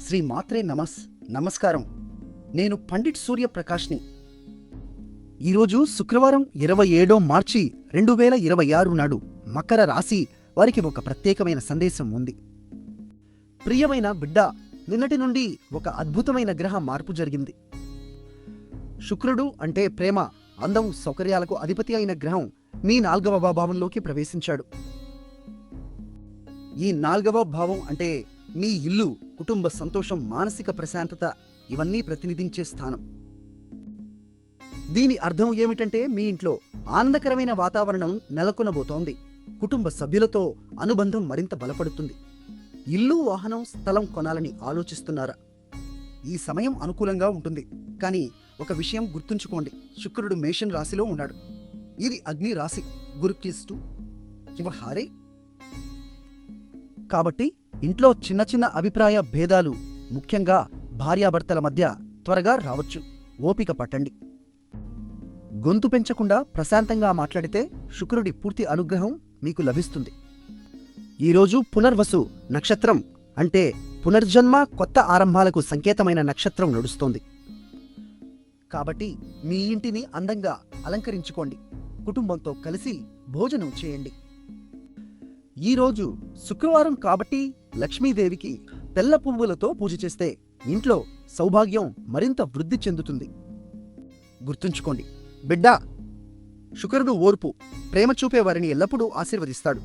శ్రీ మాత్రే నమస్కారం. నేను పండిట్ సూర్యప్రకాష్ని. ఈరోజు శుక్రవారం 27 మార్చి 2026 నాడు మకర రాశి వారికి ఒక ప్రత్యేకమైన సందేశం ఉంది. ప్రియమైన బిడ్డ, నిన్నటి నుండి ఒక అద్భుతమైన గ్రహ మార్పు జరిగింది. శుక్రుడు అంటే ప్రేమ, అందం, సౌకర్యాలకు అధిపతి అయిన గ్రహం మీ 4వ భావంలోకి ప్రవేశించాడు. ఈ 4వ భావం అంటే మీ ఇల్లు, కుటుంబ సంతోషం, మానసిక ప్రశాంతత ఇవన్నీ ప్రతినిధించే స్థానం. దీని అర్థం ఏమిటంటే మీ ఇంట్లో ఆనందకరమైన వాతావరణం నెలకొనబోతోంది. కుటుంబ సభ్యులతో అనుబంధం మరింత బలపడుతుంది. ఇల్లు, వాహనం, స్థలం కొనాలని ఆలోచిస్తున్నారా? ఈ సమయం అనుకూలంగా ఉంటుంది. కానీ ఒక విషయం గుర్తుంచుకోండి, శుక్రుడు మేషం రాశిలో ఉన్నాడు. ఇది అగ్ని రాశి, గురుక్లిస్టు హారే. కాబట్టి ఇంట్లో చిన్న చిన్న అభిప్రాయ భేదాలు, ముఖ్యంగా భార్యాభర్తల మధ్య త్వరగా రావచ్చు. ఓపిక పట్టండి. గొంతు పెంచకుండా ప్రశాంతంగా మాట్లాడితే శుక్రుడి పూర్తి అనుగ్రహం మీకు లభిస్తుంది. ఈరోజు పునర్వసు నక్షత్రం అంటే పునర్జన్మ, కొత్త ఆరంభాలకు సంకేతమైన నక్షత్రం నడుస్తోంది. కాబట్టి మీ ఇంటిని అందంగా అలంకరించుకోండి. కుటుంబంతో కలిసి భోజనం చేయండి. ఈరోజు శుక్రవారం కాబట్టి లక్ష్మీదేవికి తెల్ల పువ్వులతో పూజ చేస్తే ఇంట్లో సౌభాగ్యం మరింత వృద్ధి చెందుతుంది. గుర్తుంచుకోండి బిడ్డా, శుక్రుడు ఓర్పు, ప్రేమ చూపే వారిని ఎల్లప్పుడూ ఆశీర్వదిస్తాడు.